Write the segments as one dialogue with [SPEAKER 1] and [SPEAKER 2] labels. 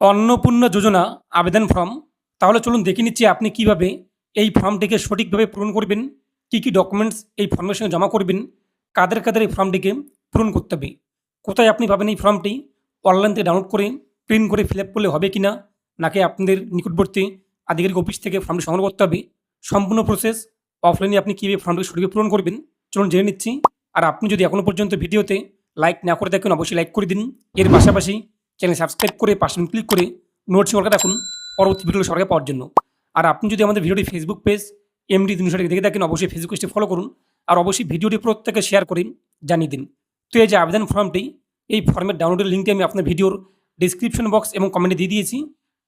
[SPEAKER 1] অন্নপূর্ণা যোজনা আবেদন ফর্ম। তাহলে চলুন দেখে নিচ্ছি আপনি কিভাবে এই ফর্মটিকে সঠিকভাবে পূরণ করবেন, কী কী ডকুমেন্টস এই ফর্মের সঙ্গে জমা করবেন, কাদের কাদের এই ফর্মটিকে পূরণ করতে হবে, কোথায় আপনি পাবেন এই ফর্মটি, অনলাইন থেকে ডাউনলোড করে প্রিন্ট করে ফিল আপ করলে হবে কি না, নাকি আপনাদের নিকটবর্তী আধিকারিক অফিস থেকে ফর্মটি সংগ্রহ করতে হবে। সম্পূর্ণ প্রসেস অফলাইনে আপনি কীভাবে ফর্মটি সঠিকভাবে পূরণ করবেন চলুন জেনে নিচ্ছি। আর আপনি যদি এখনও পর্যন্ত ভিডিওতে লাইক না করে থাকেন অবশ্যই লাইক করে দিন। এর পাশাপাশি চ্যানেল সাবস্ক্রাইব করে পাশে ক্লিক করে নোটিফিকেশন অলকা রাখুন পরবর্তী ভিডিও সরকার পাওয়ার জন্য। আর আপনি যদি আমাদের ভিডিওটি ফেসবুক পেজ এমডি 360 দেখে থাকেন অবশ্যই ফেসবুক পেজটি ফলো করুন। আর অবশ্যই ভিডিওটি প্রত্যেকে শেয়ার করে জানিয়ে দিন। তো এই যে আবেদন ফর্মটি, এই ফর্মের ডাউনলোডের লিঙ্কটি আমি আপনার ভিডিওর ডিসক্রিপশন বক্স এবং কমেন্টে দিয়ে দিয়েছি।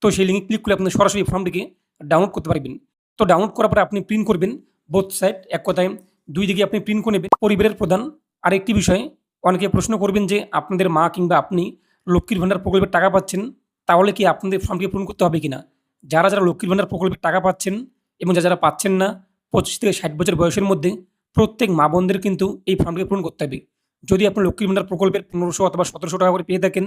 [SPEAKER 1] তো সেই লিঙ্কে ক্লিক করে আপনি সরাসরি ফর্মটিকে ডাউনলোড করতে পারবেন। তো ডাউনলোড করার পরে আপনি প্রিন্ট করবেন বোথ সাইড, এক কথায় দুই দিকে আপনি প্রিন্ট করে নেবেন। পরিবারের প্রধান আরেকটি বিষয়, অনেকে প্রশ্ন করবেন যে আপনাদের মা কিংবা আপনি লক্ষ্মীর ভাণ্ডার প্রকল্পের টাকা পাচ্ছেন, তাহলে কি আপনাদের ফর্মটি পূরণ করতে হবে কিনা। যারা যারা লক্ষ্মীর ভাণ্ডার প্রকল্পের টাকা পাচ্ছেন এবং যারা যারা পাচ্ছেন না 25 থেকে 60 বছর বয়সের মধ্যে প্রত্যেক মা বোনদের কিন্তু এই ফর্মটিকে পূরণ করতে হবে। যদি আপনি লক্ষ্মীর ভাণ্ডার প্রকল্পের 1500 অথবা 1700 টাকা করে পেয়ে থাকেন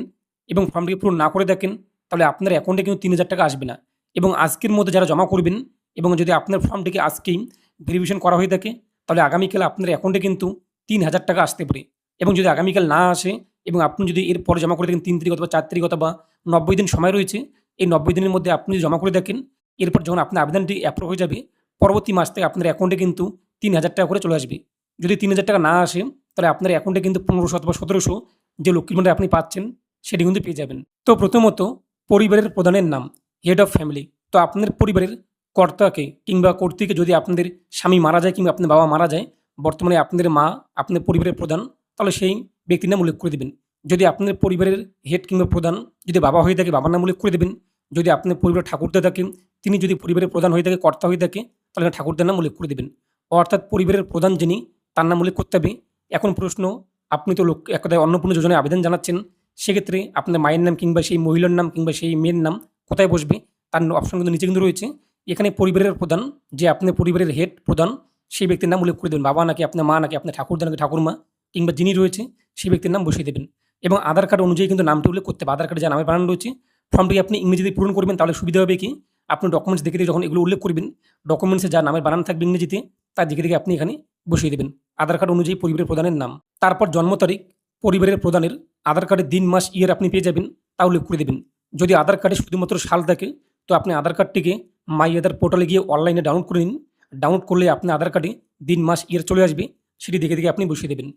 [SPEAKER 1] এবং ফর্মটিকে পূরণ না করে থাকেন, তাহলে আপনার অ্যাকাউন্টে কিন্তু 3000 টাকা আসবে না। এবং আজকের মধ্যে যারা জমা করবেন এবং যদি আপনার ফর্মটিকে আজকেই ভেরিফিকেশন করা হয়ে থাকে, তাহলে আগামীকাল আপনার অ্যাকাউন্টে কিন্তু 3000 টাকা আসতে পারে। এবং যদি আগামীকাল না আসে এবং আপনি যদি এর পরে জমা করে থাকেন 3 তারিখ অথবা 4 তারিখ অথবা 90 দিন সময় রয়েছে, এই 90 দিনের মধ্যে আপনি যদি জমা করে দেখেন, এরপর যখন আপনার আবেদনটি অ্যাপ্রুভ হয়ে যাবে, পরবর্তী মাস থেকে আপনার অ্যাকাউন্টে কিন্তু 3000 টাকা করে চলে আসবে। যদি 3000 টাকা না আসে, তাহলে আপনার অ্যাকাউন্টে কিন্তু 1500 অথবা 1700 যে লক্ষ্মীর ভাণ্ডার আপনি পাচ্ছেন সেটি কিন্তু পেয়ে যাবেন। তো প্রথমত পরিবারের প্রধানের নাম, হেড অফ ফ্যামিলি। তো আপনার পরিবারের কর্তাকে কিংবা কর্ত্রীকে যদি আপনাদের স্বামী মারা যায় কিংবা আপনার বাবা মারা যায়, বর্তমানে আপনাদের মা আপনার পরিবারের প্রধান, তাহলে সেই ব্যক্তির নাম উল্লেখ করে দেবেন। যদি আপনার পরিবারের হেড কিংবা প্রধান যদি বাবা হয়ে থাকে, বাবার নাম উল্লেখ করে দেবেন। যদি আপনার পরিবারের ঠাকুরদা থাকেন, তিনি যদি পরিবারের প্রধান হয়ে থাকে, কর্তা হয়ে থাকে, তাহলে ঠাকুরদার নাম উল্লেখ করে দেবেন। অর্থাৎ পরিবারের প্রধান যিনি, তার নাম উল্লেখ করতে হবে। এখন প্রশ্ন, আপনি তো এক কথায় অন্নপূর্ণা যোজনায় আবেদন জানাচ্ছেন, সেক্ষেত্রে আপনার মায়ের নাম কিংবা সেই মহিলার নাম কিংবা সেই মেয়ের নাম কোথায় বসবে, তার অপশন কিন্তু নিচে কিন্তু রয়েছে। এখানে পরিবারের প্রধান, যে আপনার পরিবারের হেড প্রধান, সেই ব্যক্তির নাম উল্লেখ করে দেবেন। বাবা নাকি আপনার মা নাকি আপনার ঠাকুরদা নাকি ঠাকুরমা কিংবা যিনি রয়েছে সেই ব্যক্তির নাম বসিয়ে দেবেন। এবং আধার কার্ড অনুযায়ী কিন্তু নামটি উল্লেখ করতে হবে। আধার কার্ডে যা নামের বানান রয়েছে, ফর্মটি আপনি ইংরেজিতে পূরণ করবেন, তাহলে সুবিধা হবে কি, আপনি ডকুমেন্টস দেখে যখন এগুলো উল্লেখ করবেন, ডকুমেন্টসে যা নামের বানান থাকবে ইংরেজিতে, তার দিকে আপনি এখানে বসিয়ে দেবেন আধার কার্ড অনুযায়ী পরিবারের প্রধানের নাম। তারপর জন্ম তারিখ পরিবারের প্রধানের, আধার কার্ডের দিন মাস ইয়ার আপনি পেয়ে যাবেন, তা উল্লেখ করে দেবেন। যদি আধার কার্ডে শুধুমাত্র সাল থাকে, তো আপনি আধার কার্ডটিকে মাই আধার পোর্টালে গিয়ে অনলাইনে ডাউনলোড করে নিন। ডাউনলোড করলে আপনার আধার কার্ডে দিন মাস ইয়ার চলে আসবে, সেটি দেখে আপনি বসিয়ে দেবেন।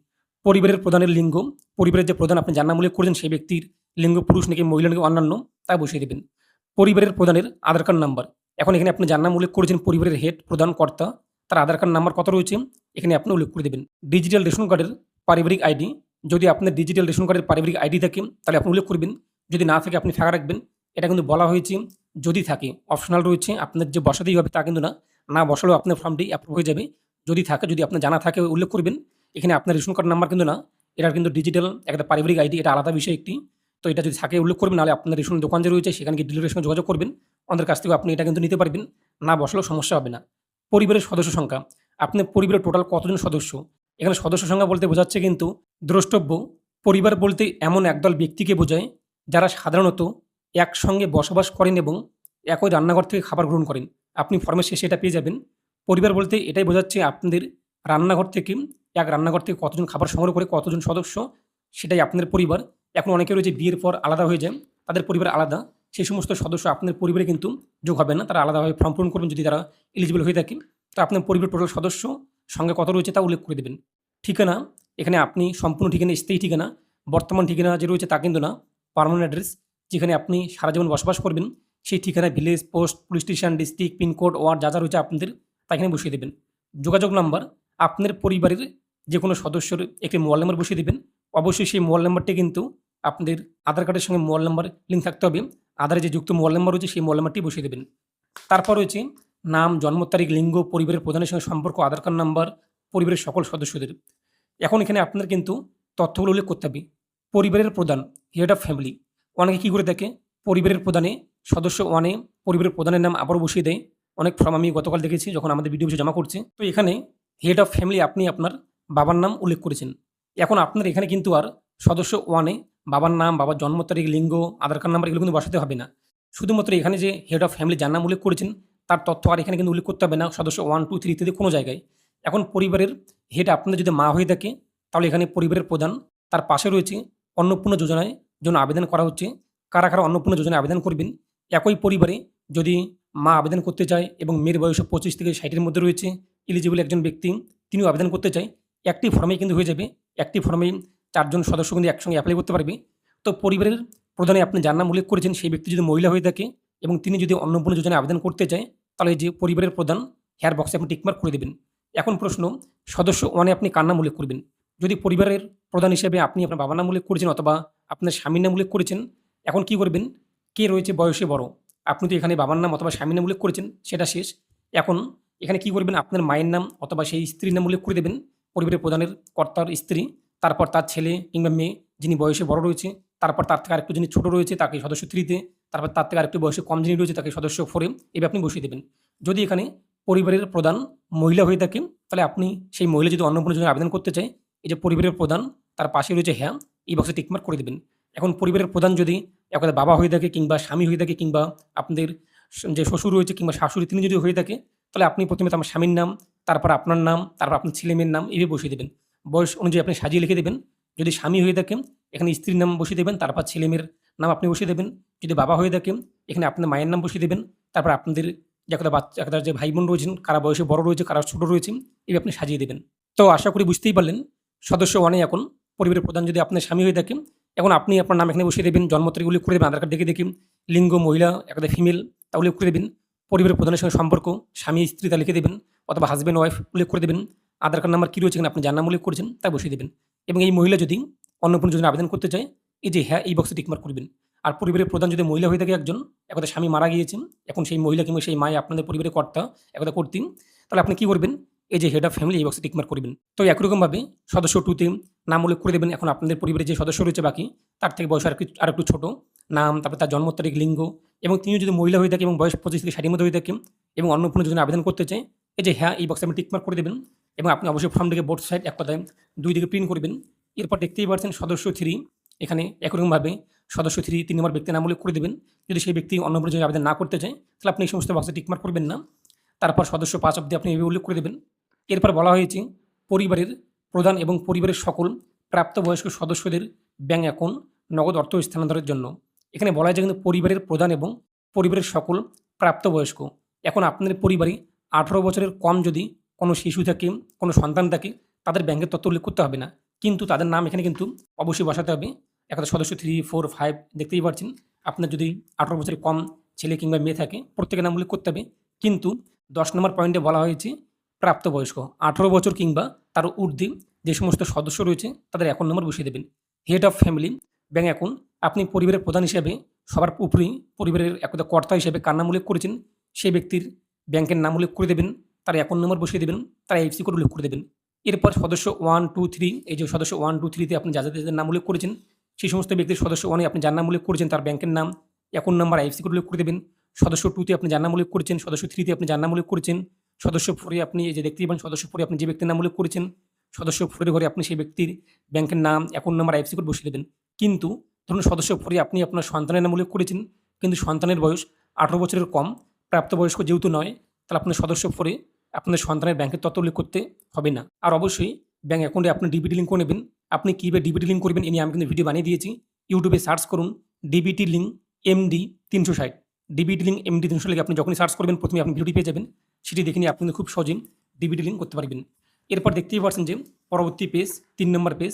[SPEAKER 1] পরিবারের প্রধানের লিঙ্গ, পরিবারের যে প্রধান আপনি যার নাম উল্লেখ করেছেন সেই ব্যক্তির লিঙ্গ পুরুষ নাকি মহিলা নাকি অন্যান্য, তা বসিয়ে দেবেন। পরিবারের প্রধানের আধার কার্ড নাম্বার, এখন এখানে আপনি যার নাম উল্লেখ করেছেন পরিবারের হেড প্রধান কর্তা, তার আধার কার্ড নাম্বার কত রয়েছে এখানে আপনি উল্লেখ করে দেবেন। ডিজিটাল রেশন কার্ডের পারিবারিক আইডি, যদি আপনার ডিজিটাল রেশন কার্ডের পারিবারিক আইডি থাকে তাহলে আপনি উল্লেখ করবেন, যদি না থাকে আপনি ফাঁকা রাখবেন। এটা কিন্তু বলা হয়েছে যদি থাকে, অপশনাল রয়েছে, আপনার যে বসাতেই হবে তা কিন্তু না, না বসালেও আপনার ফর্মটি অ্যাপ্রুভ হয়ে যাবে। যদি থাকে, যদি আপনার জানা থাকে উল্লেখ করবেন। এখানে আপনার রেশন কার্ড নাম্বার কিন্তু না, এটা কিন্তু ডিজিটাল একটা পারিবারিক আইডি, এটা আলাদা বিষয় একটি। তো এটা যদি থাকে উল্লেখ করবেন, নাহলে আপনার রেশন দোকান যে রয়েছে সেখানে গিয়ে ডিলারের সঙ্গে যোগাযোগ করবেন, ওদের কাছ থেকে আপনি এটা কিন্তু নিতে পারবেন, না বসালেও সমস্যা হবে না। পরিবারের সদস্য সংখ্যা, আপনার পরিবারের টোটাল কতজন সদস্য, এখানে সদস্য সংখ্যা বলতে বোঝাচ্ছে কিন্তু দ্রষ্টব্য। পরিবার বলতে এমন একদল ব্যক্তিকে বোঝায় যারা সাধারণত একসঙ্গে বসবাস করেন এবং একই রান্নাঘর থেকে খাবার গ্রহণ করেন। আপনি ফর্মের শেষে এটা পেয়ে যাবেন। পরিবার বলতে এটাই বোঝাচ্ছে আপনাদের রান্নাঘর থেকে, এক রান্নাঘর থেকে কতজন খাবার সংগ্রহ করে কতজন সদস্য, সেটাই আপনার পরিবার। এখন অনেকে রয়েছে বিয়ের পর আলাদা হয়ে যায়, তাদের পরিবার আলাদা, সেই সমস্ত সদস্য আপনার পরিবারে কিন্তু যোগ হবে না, তারা আলাদাভাবে ফর্ম পূরণ করবেন যদি তারা এলিজিবল হয়ে থাকে। তো আপনার পরিবার টোটাল সদস্য সঙ্গে কত রয়েছে তা উল্লেখ করে দেবেন। ঠিকানা, এখানে আপনি সম্পূর্ণ ঠিকানা, স্থায়ী ঠিকানা, বর্তমান ঠিকানা যে রয়েছে তা কিন্তু না, পার্মানেন্ট অ্যাড্রেস, যেখানে আপনি সারা জীবন বসবাস করবেন, সেই ঠিকানায় village, post, police station, district, pincode, ward যা যা রয়েছে আপনাদের তা এখানে বসিয়ে দেবেন। যোগাযোগ নাম্বার, আপনার পরিবারের যে কোনো সদস্যর একটি মোবাইল নাম্বার বসিয়ে দেবেন। অবশ্যই সেই মোবাইল নাম্বারটি কিন্তু আপনাদের আধার কার্ডের সঙ্গে মোবাইল নাম্বার লিঙ্ক থাকতে হবে। আধারে যে যুক্ত মোবাইল নাম্বার রয়েছে সেই মোবাইল নাম্বারটি বসিয়ে দেবেন। তারপর রয়েছে নাম, জন্ম তারিখ, লিঙ্গ, পরিবারের প্রধানের সঙ্গে সম্পর্ক, আধার কার্ড নাম্বার, পরিবারের সকল সদস্যদের। এখন এখানে আপনার কিন্তু তথ্যগুলো উল্লেখ করতে হবে। পরিবারের প্রধান, হেড অফ ফ্যামিলি, অনেকে কী করে দেখে পরিবারের প্রধানে সদস্য ওয়ানে পরিবারের প্রধানের নাম আবারও বসিয়ে দেয়। অনেক ফর্ম আমি গতকাল দেখেছি যখন আমাদের ভিডিও অফিসে জমা করছে। তো এখানে হেড অফ ফ্যামিলি আপনি আপনার বাবার নাম উল্লেখ করেছেন। এখন আপনার এখানে কিন্তু আর সদস্য ওয়ানে বাবার নাম, বাবার জন্ম তারিখ, লিঙ্গ, আধার কার্ড নাম্বার এগুলো কিন্তু বসাতে হবে না। শুধুমাত্র এখানে যে হেড অফ ফ্যামিলি যার নাম উল্লেখ করেছেন তার তথ্য আর এখানে কিন্তু উল্লেখ করতে হবে না সদস্য 1, 2, 3 ইত্যাদি কোনো জায়গায়। এখন পরিবারের হেড আপনাদের যদি মা হয়ে থাকে তাহলে এখানে পরিবারের প্রধান, তার পাশে রয়েছে অন্নপূর্ণা যোজনায় জন্য আবেদন করা হচ্ছে। কারা, কারা অন্নপূর্ণা যোজনায় আবেদন করবেন? একই পরিবারে যদি মা আবেদন করতে চায় এবং মেয়ের বয়স 25 থেকে 60 এর মধ্যে রয়েছে, এলিজিবল একজন ব্যক্তি, তিনিও আবেদন করতে চায়, একটি ফর্মেই কিন্তু হয়ে যাবে। একটি ফর্মেই 4 জন সদস্য কিন্তু একসঙ্গে অ্যাপ্লাই করতে পারবে। তো পরিবারের প্রধানে আপনি যার নাম উল্লেখ করেছেন সেই ব্যক্তি যদি মহিলা হয়ে থাকে এবং তিনি যদি অন্নপূর্ণা যোজনায় আবেদন করতে চায় তাহলে এই যে পরিবারের প্রধান হেয়ার বক্সে আপনি টিকমার্ক করে দেবেন। এখন প্রশ্ন, সদস্য 1 এ আপনি কার নাম উল্লেখ করবেন? যদি পরিবারের প্রধান হিসেবে আপনি আপনার বাবার নাম উল্লেখ করেছেন অথবা আপনার স্বামীর নাম উল্লেখ করেছেন, এখন কি করবেন? কে রয়েছে বয়সে বড়? আপনি তো এখানে বাবার নাম অথবা স্বামীর নাম উল্লেখ করেছেন, সেটা শেষ। এখন এখানে কি করবেন? আপনার মায়ের নাম অথবা সেই স্ত্রীর নাম উল্লেখ করে দেবেন, পরিবারের প্রধানের কর্তার স্ত্রী, তারপর তার ছেলে কিংবা মেয়ে যিনি বয়সে বড় রয়েছে, তারপর তার থেকে আরেকটু যিনি ছোট রয়েছে তাকে সদস্য 3 তে, তারপর তার থেকে আরেকটু বয়সে কম যিনি রয়েছে তাকে সদস্য 4 এ, এভাবে আপনি বসিয়ে দেবেন। যদি এখানে পরিবারের প্রধান মহিলা হয়ে থাকে তাহলে আপনি সেই মহিলা যদি অন্নপূর্ণা যোজনায় আবেদন করতে চায়, এই যে পরিবারের প্রধান তার পাশে রয়েছে হ্যাঁ, এই বক্সে টিকমার্ক করে দেবেন। এখন পরিবারের প্রধান যদি একদা বাবা হয়ে থাকে কিংবা স্বামী হয়ে থাকে কিংবা আপনাদের যে শ্বশুর রয়েছে কিংবা শাশুড়ি তিনি যদি হয়ে থাকে তাহলে আপনি প্রথমে আমার স্বামীর নাম, তারপর আপনার নাম, তারপর আপনার ছেলেমেয়ের নাম এভাবে বসিয়ে দেবেন। বয়স অনুযায়ী আপনি সাজিয়ে লিখে দেবেন। যদি স্বামী হয়ে থাকেন এখানে স্ত্রীর নাম বসিয়ে দেবেন, তারপর ছেলেমেয়ের নাম আপনি বসিয়ে দেবেন। যদি বাবা হয়ে থাকেন এখানে আপনার মায়ের নাম বসিয়ে দেবেন। তারপর আপনাদের যে একটা বাচ্চা একটা যে ভাই বোন রয়েছেন, কারা বয়সে বড় রয়েছে কারা ছোট রয়েছে, এভাবে আপনি সাজিয়ে দেবেন। তো আশা করি বুঝতেই পারলেন সদস্য 1 এ এখন পরিবারের প্রধান যদি আপনার স্বামী হয়ে থাকেন, এখন আপনি আপনার নাম এখানে বসিয়ে দেবেন, জন্ম তারিখ উল্লেখ করে দেবেন, আধার কার্ড দেখে দেখে, লিঙ্গ মহিলা একটা ফিমেল তা উল্লেখ করে দেবেন, পরিবারের প্রধানের সঙ্গে সম্পর্ক স্বামী স্ত্রী তা লিখে দেবেন অথবা হাজব্যান্ড ওয়াইফ উল্লেখ করে দেবেন, আধার কার্ড নাম্বার কী রয়েছে এখানে আপনি যার নাম উল্লেখ করেছেন তা বসিয়ে দেবেন। এবং এই মহিলা যদি অন্নপূর্ণা যোজনায় আবেদন করতে চায়, এই যে হ্যাঁ এই বক্সে টিকমার্ক করবেন। আর পরিবারের প্রধান যদি মহিলা হয়ে থাকে একজন, একদা স্বামী মারা গিয়েছেন, এখন সেই মহিলা কিংবা সেই মায়ে আপনাদের পরিবারের কর্তা একদা কর্ত্রী, তাহলে আপনি কী করবেন? এই যে হেড অফ ফ্যামিলি এই বক্সে টিকমার্ক করবেন। তো একই রকমভাবে সদস্য 2 তে নাম উল্লেখ করে দেবেন। এখন আপনাদের পরিবারের যে সদস্য রয়েছে বাকি তার থেকে বয়স আরেকটু ছোট, নাম, তারপর তার জন্ম তারিখ, লিঙ্গ, এবং তিনিও যদি মহিলা হয়ে থাকে এবং বয়স 25 থেকে 60 এর মধ্যে হয়ে থাকে এবং অন্নপূর্ণা যোজনায় আবেদন করতে চায়, এই যে হ্যাঁ এই বক্সে আপনি টিকমার্ক করে দেবেন। এবং আপনি অবশ্যই ফর্মটিকে বোথ সাইড এক কথায় 2 দিকে প্রিন্ট করবেন। এরপর দেখতেই পাচ্ছেন সদস্য 3, এখানে একই রকমভাবে সদস্য 3 নম্বর ব্যক্তির নাম উল্লেখ করে দেবেন। যদি সেই ব্যক্তি অন্নপূর্ণা যোজনায় আবেদন না করতে চায় তাহলে আপনি এই সমস্ত বক্সে টিকমার্ক করবেন না। তারপর সদস্য 5 অবধি আপনি এভাবে উল্লেখ করে দেবেন। এরপর বলা হয়েছে পরিবারের প্রধান এবং পরিবারের সকল প্রাপ্তবয়স্ক সদস্যদের ব্যাংক অ্যাকাউন্ট নগদ অর্থ স্থানান্তরের জন্য। এখানে বলা হয়েছে কিন্তু পরিবারের প্রধান এবং পরিবারের সকল প্রাপ্তবয়স্ক। এখন আপনাদের পরিবারে 18 বছরের কম যদি কোনো শিশু থাকে, কোনো সন্তান থাকে, তাদের ব্যাংকের তথ্য উল্লেখ করতে হবে না, কিন্তু তাদের নাম এখানে কিন্তু অবশ্যই বসাতে হবে। একটা সদস্য 3, 4, 5 দেখতেই পাচ্ছেন। আপনার যদি 18 বছরের কম ছেলে কিংবা মেয়ে থাকে প্রত্যেকের নাম উল্লেখ করতে হবে। কিন্তু 10 নম্বর পয়েন্টে বলা হয়েছে প্রাপ্তবয়স্ক 18 বছর কিংবা তার ঊর্ধ্বে যে সমস্ত সদস্য রয়েছে তাদের অ্যাকাউন্ট নম্বর বসিয়ে দেবেন। Head of family bank account আপনি পরিবারের প্রধান হিসেবে সবার উপরেই পরিবারের একটা কর্তা হিসেবে কার নাম উল্লেখ করেছেন সেই ব্যক্তির ব্যাংকের নাম উল্লেখ করে দেবেন, তার অ্যাকাউন্ট নম্বর বসিয়ে দেবেন, তার আইএফএসসি কোড উল্লেখ করে দেবেন। এরপর সদস্য 1, 2, 3 এই যে সদস্য 1, 2, 3 তে আপনি যাদের নাম উল্লেখ করেছেন সেই সমস্ত ব্যক্তির সদস্য 1 এ আপনি যার নাম উল্লেখ করেছেন তার ব্যাংকের নাম, অ্যাকাউন্ট নাম্বার, আইএফএসসি কোড উল্লেখ করে দেবেন। সদস্য 2 তে আপনি যার নাম উল্লেখ করেছেন, সদস্য 3 তে আপনি যার নাম উল্লেখ করেছেন, সদস্য 4 এ আপনি এই যে দেখতেই পান সদস্য 4 এ আপনি যে ব্যক্তির নাম উল্লেখ করেছেন, সদস্য 4 এর ঘরে আপনি সেই ব্যক্তির ব্যাংকের নাম, অ্যাকাউন্ট নাম্বার, আইএফএসসি কোড বসিয়ে দেবেন। কিন্তু ধরুন সদস্য 4 এ আপনি আপনার সন্তানের নাম উল্লেখ করেছেন কিন্তু সন্তানের বয়স 18 বছরের কম, প্রাপ্তবয়স্ক যেহেতু নয়, তাহলে আপনার সদস্য 4 এ আপনাদের সন্তানের ব্যাংকের তথ্য উল্লেখ করতে হবে না। আর অবশ্যই ব্যাংক অ্যাকাউন্টে আপনি ডিবিটি লিঙ্ক করে নেবেন। আপনি কীভাবে ডিবিটি লিঙ্ক করবেন এ নিয়ে আমি কিন্তু ভিডিও বানিয়ে দিয়েছি। ইউটিউবে সার্চ করুন DBT link MD 360, DBT link MD 360 লিখে আপনি যখনই সার্চ করবেন প্রথমে আপনি ভিডিওটি পেয়ে যাবেন। সেটি দেখে নিয়ে আপনি কিন্তু খুব সহজেই ডিবিটি লিঙ্ক করতে পারবেন। এরপর দেখতেই পাচ্ছেন যে পরবর্তী পেজ 3 নম্বর পেজ,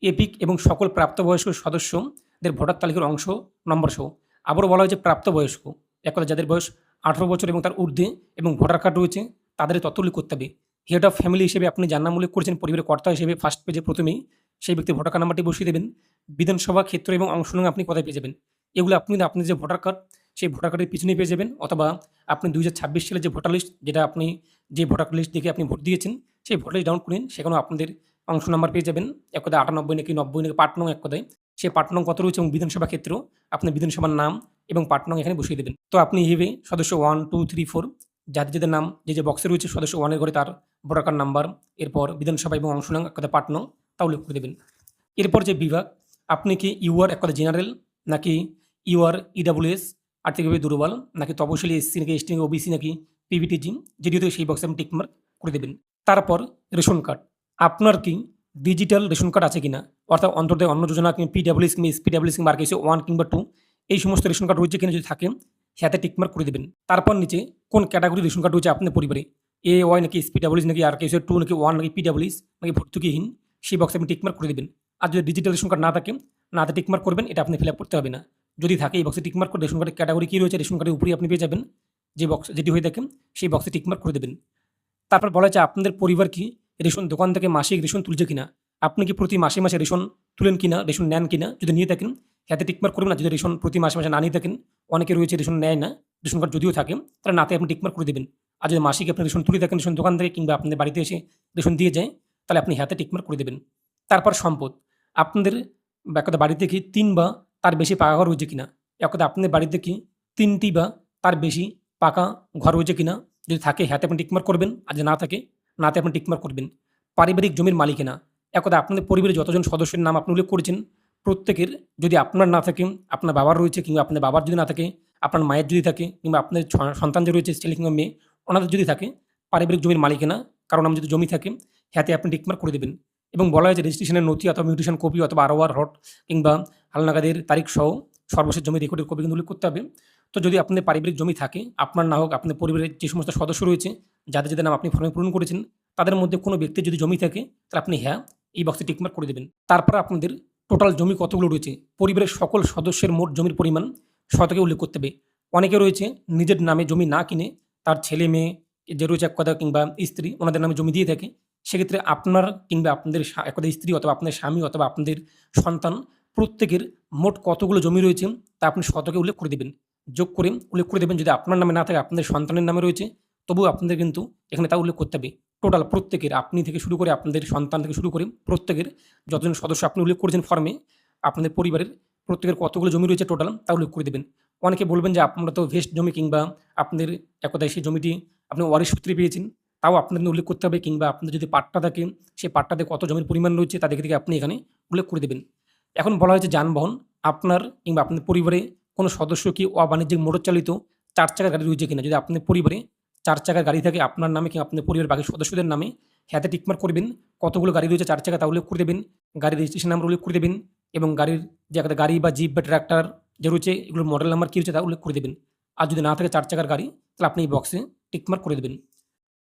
[SPEAKER 1] এপিক এবং সকল প্রাপ্তবয়স্ক সদস্যদের ভোটার তালিকার অংশ নম্বর সহ। আবারও বলা হয়েছে প্রাপ্তবয়স্ক এক কথা যাদের বয়স 18 বছর এবং তার ঊর্ধ্বে এবং ভোটার কার্ড রয়েছে তাদের তথ্য উল্লেখ করতে হবে। হেড অফ ফ্যামিলি হিসেবে আপনি যার নাম উল্লেখ করেছেন পরিবারের কর্তা হিসেবে ফার্স্ট পেজে প্রথমেই সেই ব্যক্তির ভোটার কার্ড নাম্বারটি বসিয়ে দেবেন। বিধানসভা ক্ষেত্র এবং অংশগ্রহণ আপনি কোথায় পেয়ে যাবেন এগুলো আপনি যে ভোটার কার্ড সেই ভোটার কার্ডের পিছনেই পেয়ে যাবেন, অথবা আপনি 2026 সালের যে ভোটার লিস্ট যেটা আপনি যে ভোটার লিস্ট দেখে আপনি ভোট দিয়েছেন সেই ভোটার লিস্ট ডাউনলোড করুন, সেখানেও আপনাদের অংশ নাম্বার পেয়ে যাবেন। এক কথায় 98 নাকি 90 নাকি পার্ট নং এক কথায় সেই পার্ট নং কত রয়েছে এবং বিধানসভা ক্ষেত্র আপনি বিধানসভার নাম এবং পার্ট নং এখানে বসিয়ে দেবেন। তো আপনি এইভাবে সদস্য 1, 2, 3, 4 যাদের নাম যে বক্সে রয়েছে সদস্য 1 এর ঘরে তার ভোটার কার্ড নাম্বার, এরপর বিধানসভা এবং অংশ নং এক কথায় পার্ট নং তা উল্লেখ করে দেবেন। এরপর যে বিভাগ আপনি কি ইউআর এক কথা জেনারেল নাকি ইউআর ইডাব্লিউএস আর্থিকভাবে দুর্বল, নাকি তপশিলি এসসি, নাকি এসটি, নাকি ওবিসি, নাকি পিভিটিজি, যেটি হতে সেই বক্সে আপনি টিক মার্ক করে দেবেন। তারপর রেশন কার্ড, আপনার কি ডিজিটাল রেশন কার্ড আছে কিনা, অর্থাৎ অন্তর্দেয় অন্ন যোজনা কিংবা পিডাব্লিউএস কিংবা এসপিডাব্লিউএস কিংবা আরকেসি 1 কিংবা 2 এই সমস্ত রেশন কার্ড রয়েছে কিনা, যদি থাকে সাথে টিক মার্ক করে দেবেন। তারপর নিচে কোন ক্যাটাগরি রেশন কার্ড রয়েছে আপনার পরিবারে, এ ওয়াই নাকি এসপিডাব্লিউএস নাকি আরকেসি 2 নাকি 1 নাকি পিডাব্লিউএস নাকি ভর্তুকিহীন, সেই বক্সে আপনি টিক মার্ক করে দেবেন। আর যদি ডিজিটাল রেশন কার্ড না থাকে, নাতে টিক মার্ক করবেন, এটা আপনি ফিল আপ করতে হবে না। যদি থাকে এই বক্সে টিক মার্ক করে রেশন কার্ডের ক্যাটাগরি কী রয়েছে রেশন কার্ডের উপরেই আপনি পেয়ে যাবেন, যে বক্স যেটি হয়ে থাকে সেই বক্সে টিক মার্ক করে দেবেন। তারপর বলা হয়েছে আপনাদের পরিবার কি রেশন দোকান থেকে মাসিক রেশন তুলছে কিনা, আপনি কি প্রতি মাসে মাসে রেশন তুলেন কিনা, রেশন নেন কিনা, যদি নিয়ে থাকেন হাতে টিকমার্ক করবেন। না যদি রেশন প্রতি মাসে মাসে না নিয়ে থাকেন, অনেকে রয়েছে রেশন নেয় না, রেশন কার্ড যদিও থাকে, তাহলে নাতে আপনি টিকমার্ক করে দেবেন। আর যদি মাসিক আপনি রেশন তুলে থাকেন রেশন দোকান থেকে কিংবা আপনাদের বাড়িতে এসে রেশন দিয়ে যায়, তাহলে আপনি হাতে টিকমার্ক করে দেবেন। তারপর সম্পদ, আপনাদের একদা বাড়িতে কি 3 বা তার বেশি পাকা ঘর রয়েছে কিনা, একদা আপনাদের বাড়িতে কি 3টি বা তার বেশি পাকা ঘর রয়েছে কিনা, যদি থাকে হাতে আপনি টিকমার্ক করবেন, আর যদি না থাকে নাতে আপনি টিকমার্ক করবেন। পারিবারিক জমির মালিকানা, একদা আপনাদের পরিবারের যতজন সদস্যের নাম আপনি উল্লেখ করেছেন প্রত্যেকের, যদি আপনার না থাকে, আপনার বাবার রয়েছে কিংবা আপনার বাবার যদি না থাকে, আপনার মায়ের যদি থাকে কিংবা আপনার সন্তান যে রয়েছে ছেলে কিংবা মেয়ে, ওনাদের যদি থাকে পারিবারিক জমির মালিকানা কারণ আমি যদি জমি থাকে হাতে আপনি টিকমার্ক করে দেবেন। এবং বলা হয় যে রেজিস্ট্রেশনের নথি অথবা মিউটেশন কপি অথবা আরওআর হট কিংবা হালনাগাদের তারিখ সহ সর্বশেষ জমি রেকর্ডের কপি কিন্তু উল্লেখ করতে হবে। তো যদি আপনাদের পারিবারিক জমি থাকে, আপনার না হোক আপনার পরিবারের যে সমস্ত সদস্য রয়েছে যাদের যাদের নাম আপনি ফর্মে পূরণ করেছেন, তাদের মধ্যে কোনো ব্যক্তির যদি জমি থাকে, তাহলে আপনি হ্যাঁ এই বক্সে টিকমার্ক করে দেবেন। তারপর আপনাদের টোটাল জমি কতগুলো রয়েছে, পরিবারের সকল সদস্যের মোট জমির পরিমাণ শতকে উল্লেখ করতে হবে। অনেকে রয়েছে নিজের নামে জমি না কিনে তার ছেলে মেয়ে যে রয়েছে এক কথা কিংবা স্ত্রী ওনাদের নামে জমি দিয়ে থাকে, সেক্ষেত্রে আপনার কিংবা আপনাদের এক কথা স্ত্রী অথবা আপনার স্বামী অথবা আপনাদের সন্তান প্রত্যেকের মোট কতগুলো জমি রয়েছে তা আপনি শতকে উল্লেখ করে দেবেন, যোগ করে উল্লেখ করে দেবেন। যদি আপনার নামে না থাকে, আপনাদের সন্তানের নামে রয়েছে, তবুও আপনাদের কিন্তু এখানে তা উল্লেখ করতে হবে। টোটাল প্রত্যেকের, আপনি থেকে শুরু করে আপনাদের সন্তান থেকে শুরু করে প্রত্যেকের যতজন সদস্য আপনি উল্লেখ করেছেন ফর্মে, আপনাদের পরিবারের প্রত্যেকের কতগুলো জমি রয়েছে টোটাল তা উল্লেখ করে দেবেন। অনেকে বলবেন যে আপনারা তো ভেস্ট জমি কিংবা আপনাদের এক কথায় সেই জমিটি আপনি ওয়ারিশ সূত্রে পেয়েছেন, তাও আপনাদের উল্লেখ করতে হবে। কিংবা আপনাদের যদি পাট্টা থাকে, সেই পাট্টাতে কত জমির পরিমাণ রয়েছে তা দেখে দেখে আপনি এখানে উল্লেখ করে দেবেন। এখন বলা হয়েছে যানবাহন, আপনার কিংবা আপনাদের পরিবারে কোনো সদস্য কি অবাণিজ্যিক মোটর চালিত 4 চাকার গাড়ি রয়েছে কিনা, যদি আপনাদের পরিবারে 4 চাকার গাড়ি থাকে আপনার নামে কিংবা আপনাদের পরিবারের বাকি সদস্যদের নামে, হাতে টিকমার্ক করবেন। কতগুলো গাড়ি রয়েছে 4 চাকা তা উল্লেখ করে দেবেন, গাড়ির রেজিস্ট্রেশন নাম্বার উল্লেখ করে দেবেন এবং গাড়ির যে একটা গাড়ি বা জিপ বা ট্রাক্টর যে রয়েছে এগুলোর মডেল নাম্বার কী রয়েছে তা উল্লেখ করে দেবেন। আর যদি না থাকে 4 চাকার গাড়ি, তাহলে আপনি এই বক্সে টিকমার্ক করে দেবেন।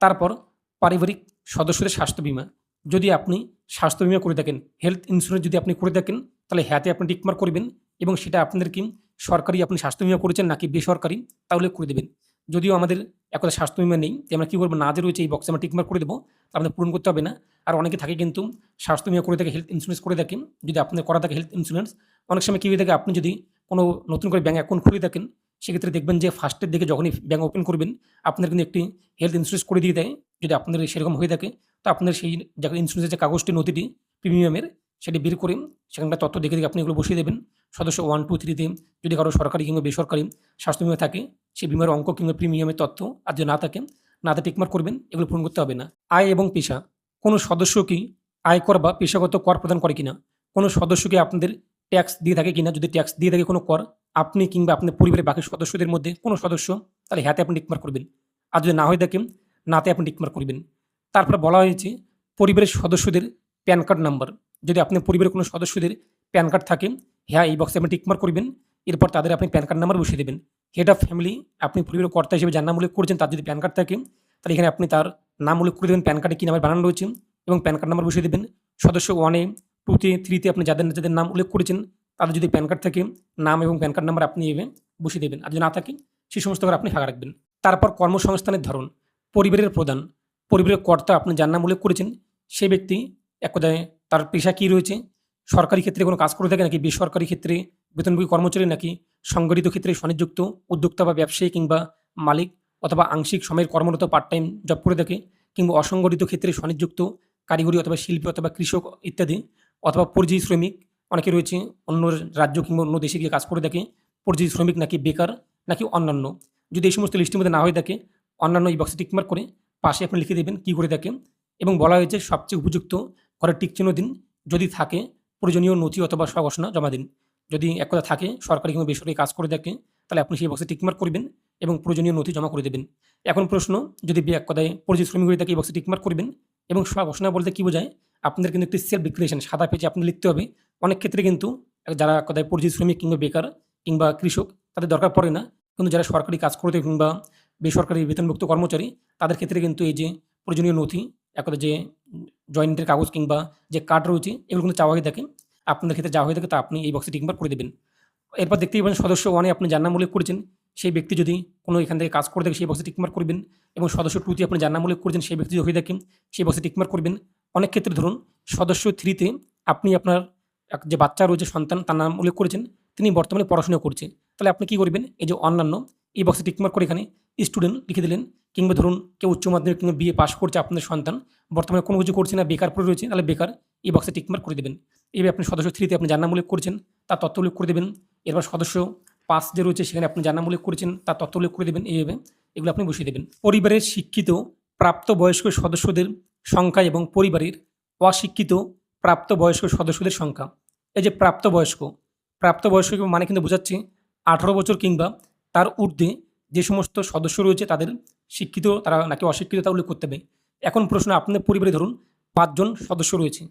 [SPEAKER 1] তারপর পারিবারিক সদস্যদের স্বাস্থ্য বীমা, যদি আপনি স্বাস্থ্য বীমা করে থাকেন, হেলথ ইন্স্যুরেন্স যদি আপনি করে থাকেন, তাহলে হাতে আপনি টিকমার্ক করবেন এবং সেটা আপনাদের কি সরকারি আপনি স্বাস্থ্য বীমা করেছেন নাকি বেসরকারি তা উল্লেখ করে দেবেন। যদিও আমাদের একটা স্বাস্থ্য বীমা নেই, যে আমরা কী করবো, না যে রয়েছে এই বক্সে আমরা টিকমার্ক করে দেবো, তা আমাদের পূরণ করতে হবে না। আর অনেকে থাকে কিন্তু স্বাস্থ্য বীমা করে থাকে, হেলথ ইন্স্যুরেন্স করে থাকেন, যদি আপনার করা থাকে হেলথ ইন্স্যুরেন্স, অনেক সময় কী হয়ে থাকে, আপনি যদি কোনো নতুন করে ব্যাঙ্ক অ্যাকাউন্ট খুলে থাকেন, সেক্ষেত্রে দেখবেন যে ফার্স্টের দিকে যখনই ব্যাঙ্ক ওপেন করবেন আপনার কিন্তু একটি হেলথ ইন্স্যুরেন্স করে দিয়ে দেয়। যদি আপনাদের সেরকম হয়ে থাকে, তো আপনাদের সেই ইন্স্যুরেন্সের যে কাগজটি নথিটি প্রিমিয়ামের সেটি বের করে সেখানকার তথ্য দেখে দেখে আপনি এগুলো বসিয়ে দেবেন। সদস্য 1, 2, 3-তে যদি কারো সরকারি কিংবা বেসরকারি স্বাস্থ্য বিমা থাকে, সেই বিমার অঙ্ক কিংবা প্রিমিয়ামের তথ্য, আর যদি না থাকে নাতে টিকমার্ক করবেন, এগুলো পূরণ করতে হবে না। আয় এবং পেশা, কোনো সদস্য কি আয়কর বা পেশাগত কর প্রদান করে কিনা, কোনো সদস্যকে আপনাদের ট্যাক্স দিয়ে থাকে কিনা, যদি ট্যাক্স দিয়ে থাকে কোনো কর, আপনি কিংবা আপনার পরিবারের বাকি সদস্যদের মধ্যে কোনো সদস্য, তাহলে হাতে আপনি টিকমার্ক করবেন। আর যদি না হয়ে থাকে নাতে আপনি টিকমার্ক করবেন। তারপর বলা হয়েছে পরিবারের সদস্যদের প্যান কার্ড নাম্বার, যদি আপনার পরিবারের কোনো সদস্যদের প্যান কার্ড থাকে, হ্যাঁ এই বক্সে আপনি টিকমার্ক করবেন। এরপর তাদের আপনি প্যান কার্ড নাম্বার বসিয়ে দেবেন। হেড অফ ফ্যামিলি, আপনি পরিবারের কর্তা হিসেবে যার নাম উল্লেখ করেছেন তার যদি প্যান কার্ড থাকে, তাহলে এখানে আপনি তার নাম উল্লেখ করে দেবেন, প্যান কার্ডে কী নামের বানানো রয়েছে এবং প্যান কার্ড নাম্বার বসিয়ে দেবেন। সদস্য 1-এ, 2-তে, 3-তে আপনি যাদের যাদের নাম উল্লেখ করেছেন তাদের যদি প্যান কার্ড থাকে, নাম এবং প্যান কার্ড নাম্বার আপনি এভাবে বসিয়ে দেবেন। আর যদি না থাকে সেই সমস্ত করে আপনি ফাঁকা রাখবেন। তারপর কর্মসংস্থানের ধরন, পরিবারের প্রধান, পরিবারের কর্তা আপনি যার নাম উল্লেখ করেছেন সেই ব্যক্তি এক কথায় তার পেশা কী রয়েছে, সরকারি ক্ষেত্রে কোনো কাজ করে থাকে নাকি বেসরকারি ক্ষেত্রে বেতনভোগী কর্মচারী নাকি সংগঠিত ক্ষেত্রে স্বনিযুক্ত উদ্যোক্তা বা ব্যবসায়ী কিংবা মালিক অথবা আংশিক সময়ের কর্মরত পার্ট টাইম জব করে থাকে কিংবা অসংগঠিত ক্ষেত্রে স্বনিযুক্ত কারিগরি অথবা শিল্পী অথবা কৃষক ইত্যাদি, অথবা পরিযায়ী শ্রমিক, অনেকে রয়েছে অন্য রাজ্য কিংবা অন্য দেশে গিয়ে কাজ করে থাকে, পরিযায়ী শ্রমিক নাকি বেকার নাকি অন্যান্য। যদি এই সমস্ত লিস্টের মধ্যে না হয়ে থাকে, অন্যান্য এই বক্সে টিকমার্ক করে পাশে আপনি লিখে দেবেন কী করে থাকে। এবং বলা হয়েছে সবচেয়ে উপযুক্ত ঘরের টিক চিহ্ন দিন, যদি থাকে প্রয়োজনীয় নথি অথবা স্বঘোষণা জমা দিন। যদি এক কথা থাকে সরকারি কিংবা বেসরকারি কাজ করে থাকে, তাহলে তাহলে আপনি সেই বক্সে টিকমার্ক করবেন এবং প্রয়োজনীয় নথি জমা করে দেবেন। এখন প্রশ্ন, যদি এক কথায় পরিযায়ী শ্রমিক হয়ে থাকে এই বক্সে টিকমার্ক করবেন এবং ঘোষণা বলতে কি বোঝায়, আপনাদের কিন্তু একটি সেলফ ডিক্লারেশন সাদা পেজে আপনি লিখতে হবে। অনেক ক্ষেত্রে কিন্তু যারা এক কথায় পরিযায়ী শ্রমিক কিংবা বেকার কিংবা কৃষক তাদের দরকার পড়ে না, কিন্তু যারা সরকারি কাজ করতে কিংবা বেসরকারি বেতনভুক্ত কর্মচারী তাদের ক্ষেত্রে কিন্তু এই যে প্রয়োজনীয় নথি এক কথায় যে জয়েন্টের কাগজ কিংবা যে কার্ড রয়েছে এগুলো কিন্তু চাওয়া হয়ে থাকে। আপনাদের ক্ষেত্রে যাওয়া হয়ে থাকে তা আপনি এই বক্সে টিকমার্ক করে দেবেন। এরপর দেখতেই পাবেন সদস্য 1 এ আপনি যার নাম উল্লেখ করেছেন সেই ব্যক্তি যদি কোনো এখান থেকে কাজ করে থাকে সেই বক্সে টিকমার্ক করবেন এবং সদস্য 2 তে আপনি যার নাম উল্লেখ করেছেন সেই ব্যক্তি যদি হয়ে থাকে সেই বক্সে টিকমার্ক করবেন। অনেক ক্ষেত্রে ধরুন সদস্য 3 তে আপনি আপনার যে বাচ্চা রয়েছে সন্তান তার নাম উল্লেখ করেছেন, তিনি বর্তমানে পড়াশোনা করছে। তাহলে আপনি কি করবেন, এই যে অন্যান্য এই বক্সে টিকমার্ক করে এখানে স্টুডেন্ট লিখে দিলেন, কিংবা ধরুন কেউ উচ্চ মাধ্যমিক কিংবা বিএ পাস করছে আপনাদের সন্তান, বর্তমানে কোনো কিছু করছে না, বেকার পড়ে রয়েছে, তাহলে বেকার এই বক্সে টিকমার্ক করে দেবেন। এইভাবে আপনি সদস্য 3 তে আপনি যার নাম উল্লেখ করেছেন তার তথ্য উল্লেখ করে দেবেন। এরপর সদস্য 5 যে রয়েছে সেখানে আপনি যার নাম উল্লেখ করেছেন তার তথ্য উল্লেখ করে দেবেন। এইভাবে এগুলো আপনি বসিয়ে দেবেন। পরিবারের শিক্ষিত প্রাপ্তবয়স্ক সদস্যদের সংখ্যা এবং পরিবারের অশিক্ষিত প্রাপ্তবয়স্ক সদস্যদের সংখ্যা। এই যে প্রাপ্তবয়স্ক মানে কিন্তু বোঝাচ্ছে 18 বছর কিংবা তার ঊর্ধ্বে যে সমস্ত সদস্য রয়েছে তাদের শিক্ষিত তারা নাকি অশিক্ষিত তা উল্লেখ করতে হবে। এখন প্রশ্ন, আপনাদের পরিবারে ধরুন 5 জন সদস্য রয়েছে,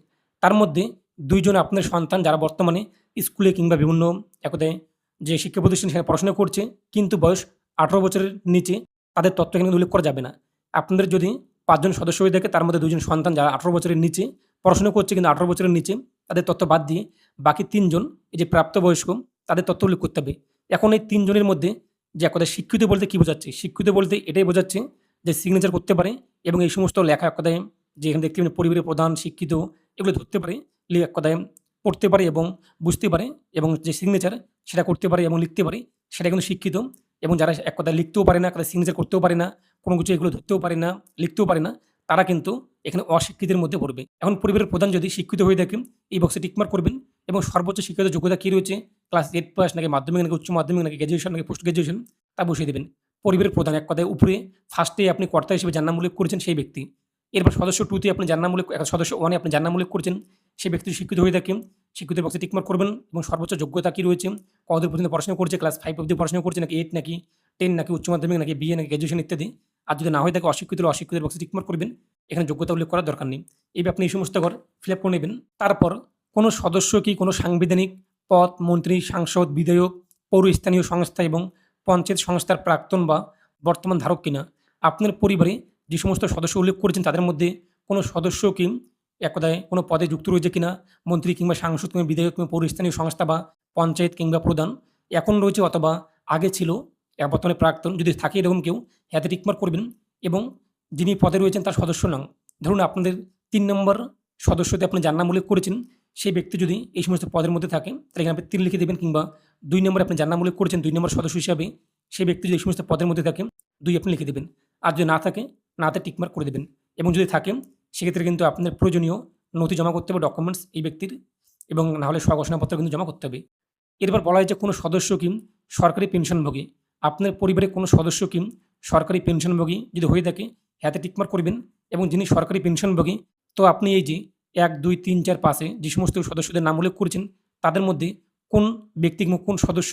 [SPEAKER 1] তার মধ্যে 2 জন আপনার সন্তান যারা বর্তমানে স্কুলে কিংবা বিভিন্ন একতায় যে শিক্ষা প্রতিষ্ঠান সেখানে পড়াশোনা করছে, কিন্তু বয়স 18 বছরের নিচে, তাদের তথ্য এখানে উল্লেখ করা যাবে না। আপনাদের যদি 5 জন সদস্য হয়ে থাকে তার মধ্যে 2 জন সন্তান যারা 18 বছরের নিচে পড়াশোনা করছে কিন্তু 18 বছরের নিচে, তাদের তথ্য বাদ দিয়ে বাকি 3 জন এই যে প্রাপ্তবয়স্ক তাদের তথ্য উল্লেখ করতে হবে। এখন এই 3 জনের মধ্যে যে এক কথায় শিক্ষিত বলতে কী বোঝাচ্ছে, শিক্ষিত বলতে এটাই বোঝাচ্ছে যে সিগনেচার করতে পারে এবং এই সমস্ত লেখা এক কথায় যে এখানে দেখতে পাবেন পরিবারের প্রধান শিক্ষিত এগুলো ধরতে পারে, এক কথায় পড়তে পারে এবং বুঝতে পারে, এবং যে সিগনেচার সেটা করতে পারে এবং লিখতে পারে সেটা কিন্তু শিক্ষিত। এবং যারা এক কথায় লিখতেও পারে না, কথা সিগনেচার করতেও পারে না, কোনো কিছু এগুলো ধরতেও পারে না, লিখতেও পারে না, তারা কিন্তু এখানে অশিক্ষিতের মধ্যে পড়বে। এখন পরিবারের প্রধান যদি শিক্ষিত হয়ে থাকে এই বক্সে টিকমার্ক করবেন এবং সর্বোচ্চ শিক্ষিত যোগ্যতা কী রয়েছে, ক্লাস 8 পাস নাকি মাধ্যমিক নাকি উচ্চ মাধ্যমিক নাকি গ্র্যাজুয়েশন নাকি পোস্ট গ্র্যাজুয়েশন তা বসিয়ে দেবেন। পরিবারের প্রধান এক কথায় উপরে ফার্স্টে আপনি কর্তা হিসেবে যার নাম উল্লেখ করেছেন সেই ব্যক্তি। এরপর সদস্য 2 তে আপনি যার নাম উল্লেখ, সদস্য 1 এ আপনি যার নাম উল্লেখ করেছেন সেই ব্যক্তি শিক্ষিত হয়ে থাকে শিক্ষিতের বক্সে টিকমার্ক করবেন এবং সর্বোচ্চ যোগ্যতা কী রয়েছে, কতদূর পর্যন্ত পড়াশোনা করছে, ক্লাস 5 অবধি পড়াশোনা করছে নাকি 8 নাকি 10 নাকি উচ্চ মাধ্যমিক নাকি বিএ নাকি গ্র্যাজুয়েশন ইত্যাদি। আর যদি না হয়ে থাকে অশিক্ষিতের বক্সে টিকমার্ক করবেন, এখানে যোগ্যতা উল্লেখ করার দরকার নেই। এইভাবে আপনি এই সমস্ত ঘর ফিল আপ করে নেবেন। তারপর কোনো সদস্য কি কোনো সাংবিধানিক পদ, মন্ত্রী, সাংসদ, বিধায়ক, পৌর স্থানীয় সংস্থা এবং পঞ্চায়েত সংস্থার প্রাক্তন বা বর্তমান ধারক কিনা। আপনার পরিবারে যে সমস্ত সদস্য উল্লেখ করেছেন তাদের মধ্যে কোনো সদস্য কি এক কথায় কোনো পদে যুক্ত রয়েছে কিনা, মন্ত্রী কিংবা সাংসদ কিংবা বিধায়ক কিংবা পৌর স্থানীয় সংস্থা বা পঞ্চায়েত কিংবা প্রধান এখন রয়েছে অথবা আগে ছিল, বর্তমানে প্রাক্তন, যদি থাকে এরকম কেউ হাতে টিকমার্ক করবেন। এবং যিনি পদে রয়েছেন তার সদস্য নাম, ধরুন আপনাদের 3 নম্বর সদস্যতে আপনি যার নাম উল্লেখ করেছেন সেই ব্যক্তি যদি এই সমস্ত পদের মধ্যে থাকে তাহলে এখানে আপনি 3 লিখে দেবেন, কিংবা 2 নম্বরে আপনি যার নাম উল্লেখ করেছেন 2 নম্বর সদস্য হিসাবে সেই ব্যক্তি যদি এই সমস্ত পদের মধ্যে থাকে 2 আপনি লিখে দেবেন। আর যদি না থাকে নাতে টিকমার্ক করে দেবেন। এবং যদি থাকে সেক্ষেত্রে কিন্তু আপনার প্রয়োজনীয় নথি জমা করতে হবে, ডকুমেন্টস এই ব্যক্তির, এবং না হলে স্বঘোষণাপত্র কিন্তু জমা করতে হবে। এরপর বলা হয় যে কোনো সদস্য কি সরকারি পেনশনভোগী। আপনার পরিবারে কোনো সদস্য কি সরকারি পেনশনভোগী যদি হয়ে থাকে হাতে টিকমার্ক করবেন। এবং যিনি সরকারি পেনশনভোগী, তো আপনি এই যে 1, 2, 3, 4, 5 যে সমস্ত সদস্যদের নাম উল্লেখ করেছেন তাদের মধ্যে কোন ব্যক্তি কিংবা কোন সদস্য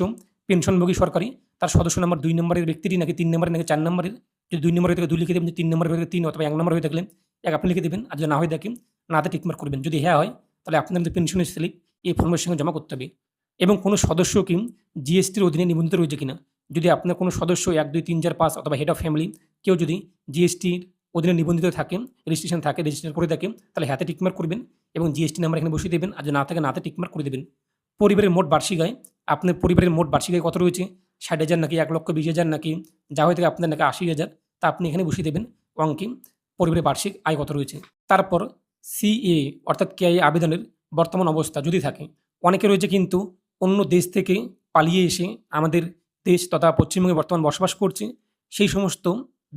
[SPEAKER 1] পেনশনভোগী সরকারি, তার সদস্য নাম্বার 2 নম্বরের ব্যক্তিরই নাকি 3 নম্বরের নাকি 4 নম্বরের, যদি 2 নম্বর হয়ে থাকে 2 লিখে দেবেন, যদি 3 নম্বর হয়ে থাকে 3 অথবা 1 নম্বর হয়ে থাকলে 1 আপনি লিখে দেবেন। আর যদি না হয়ে থাকে নাতে টিকমার্ক করবেন। যদি হ্যাঁ হয় তাহলে আপনাদের পেনশনের স্লিপ এই ফর্মের সঙ্গে জমা করতে হবে। এবং কোনো সদস্য কি জিএসটির অধীনে নিবন্ধিত রয়েছে কিনা, যদি আপনার কোনো সদস্য 1, 2, 3, 4, 5 অথবা হেড অফ ফ্যামিলি কেউ যদি জিএসটির অধীনে নিবন্ধিত থাকে, রেজিস্ট্রেশন থাকে, রেজিস্টার করে থাকে, তাহলে হাতে টিকমার্ক করবেন এবং জিএসটি নাম্বার এখানে বসিয়ে দেবেন। আর যদি না থাকে নাতে টিকমার্ক করে দেবেন। পরিবারের মোট বার্ষিক আয়, আপনার পরিবারের মোট বার্ষিক আয় কত রয়েছে, 60,000 নাকি 1,20,000 নাকি যা হয়ে থাকে আপনার নাকি 80,000, তা আপনি এখানে বসিয়ে দেবেন অঙ্কে পরিবারের বার্ষিক আয় কত রয়েছে। তারপর সিএ অর্থাৎ কেআই আবেদনের বর্তমান অবস্থা যদি থাকে, অনেকে রয়েছে কিন্তু অন্য দেশ থেকে পালিয়ে এসে আমাদের দেশ তথা পশ্চিমবঙ্গে বর্তমান বসবাস করছে, সেই সমস্ত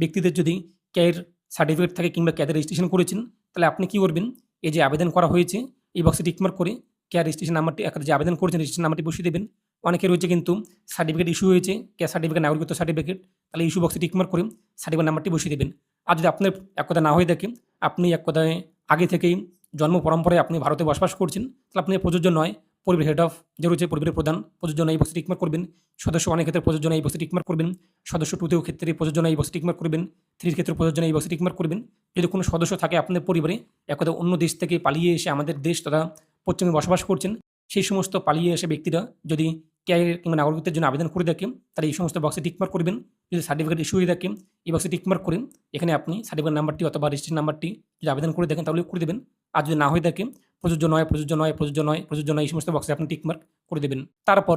[SPEAKER 1] ব্যক্তিদের যদি ক্যায়ের সার্টিফিকেট থাকে কিংবা ক্যাতে রেজিস্ট্রেশন করেছেন, তাহলে আপনি কী করবেন, এই যে আবেদন করা হয়েছে এই বক্সে টিকমার্ক করে ক্যার রেজিস্ট্রেশন নাম্বারটি যে আবেদন করেছেন রেজিস্ট্রেশন নাম্বারটি বসিয়ে দেবেন। অনেকে রয়েছে কিন্তু সার্টিফিকেট ইস্যু হয়েছে, ক্যাশ সার্টিফিকেট, নাগরিকত্ব সার্টিফিকেট, তাহলে ইস্যু বক্সে টিকমার্ক করে সার্টিফিকেট নাম্বারটি বসিয়ে দেবেন। আর যদি আপনার এক কথা না হয়ে থাকে, আপনি এক কথায় আগে থেকেই জন্ম পরম্পরায় আপনি ভারতে বসবাস করছেন, তাহলে আপনি প্রযোজ্য নয়, পরিবার হেড অফ যে রয়েছে পরিবারের প্রধান প্রযোজ্য নয় এই বক্সে টিকমার্ক করবেন। সদস্য 1 এর ক্ষেত্রে প্রযোজ্য নয় এই বক্সে টিকমার্ক করবেন। সদস্য 2 তেও ক্ষেত্রে প্রযোজ্য নয় এই বক্সে টিকমার্ক করবেন। 3 এর ক্ষেত্রে প্রযোজ্য নয় এই বক্সে টিকমার্ক করবেন। যদি কোনো সদস্য থাকে আপনাদের পরিবারে এক কথায় অন্য দেশ থেকে পালিয়ে এসে আমাদের দেশ তথা পশ্চিমে বসবাস করছেন, সেই সমস্ত পালিয়ে আসা ব্যক্তিরা যদি ক্যারিয়ার কিংবা নাগরিকত্বের জন্য আবেদন করে থাকে তাহলে এই সমস্ত বক্সে টিকমার্ক করবেন। যদি সার্টিফিকেট ইস্যু হয়ে থাকে এই বক্সে টিকমার্ক করেন, এখানে আপনি সার্টিফিকেট নাম্বারটি অথবা রেজিস্ট্রেশন নাম্বারটি যদি আবেদন করে দেখেন তাহলে করে দেবেন। আর যদি না হয়ে থাকে প্রযোজ্য নয়, প্রযোজ্য নয়, প্রযোজ্য নয়, প্রযোজ্য নয় এই সমস্ত বক্সে আপনি টিকমার্ক করে দেবেন। তারপর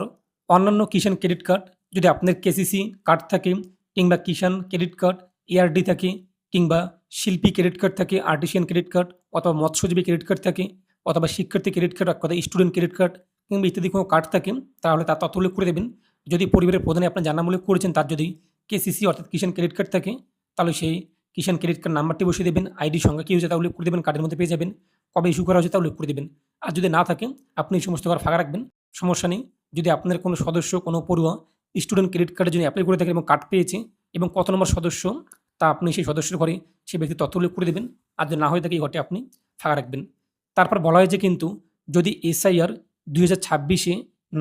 [SPEAKER 1] অন্যান্য কিষাণ ক্রেডিট কার্ড যদি আপনার কেসিসি কার্ড থাকে কিংবা কিষাণ ক্রেডিট কার্ড, এআরডি থাকে কিংবা শিল্পী ক্রেডিট কার্ড থাকে, আর্টিসিয়ান ক্রেডিট কার্ড অথবা মৎস্যজীবী ক্রেডিট কার্ড থাকে অথবা শিক্ষার্থী ক্রেডিট কার্ড এক কথায় স্টুডেন্ট ক্রেডিট কার্ড কিংবা ইত্যাদি কোনো কার্ড থাকে তাহলে তার তথ্য উল্লেখ করে দেবেন। যদি পরিবারের প্রধানে আপনার যার নাম উল্লেখ করেছেন তার যদি কেসিসি অর্থাৎ কিষাণ ক্রেডিট কার্ড থাকে তাহলে সেই কিষাণ ক্রেডিট কার্ড নাম্বারটি বসিয়ে দেবেন। আইডি সঙ্গে কী হয়েছে তা উল্লেখ করে দেবেন, কার্ডের মধ্যে পেয়ে যাবেন। কবে ইস্যু করা হয়েছে তা উল্লেখ করে দেবেন। আর যদি না থাকে আপনি এই সমস্ত ঘর ফাঁকা রাখবেন, সমস্যা নেই। যদি আপনার কোনো সদস্য কোনো পড়ুয়া স্টুডেন্ট ক্রেডিট কার্ডের জন্য অ্যাপ্লাই করে থাকেন এবং কার্ড পেয়েছে এবং কত নম্বর সদস্য তা আপনি সেই সদস্যের ঘরে সেই ব্যক্তির তথ্য উল্লেখ করে দেবেন। আর যদি না হয়ে থাকে এই ঘরটি আপনি ফাঁকা রাখবেন। তারপর বলা হয়েছে কিন্তু যদি এসআইআর 2026-এ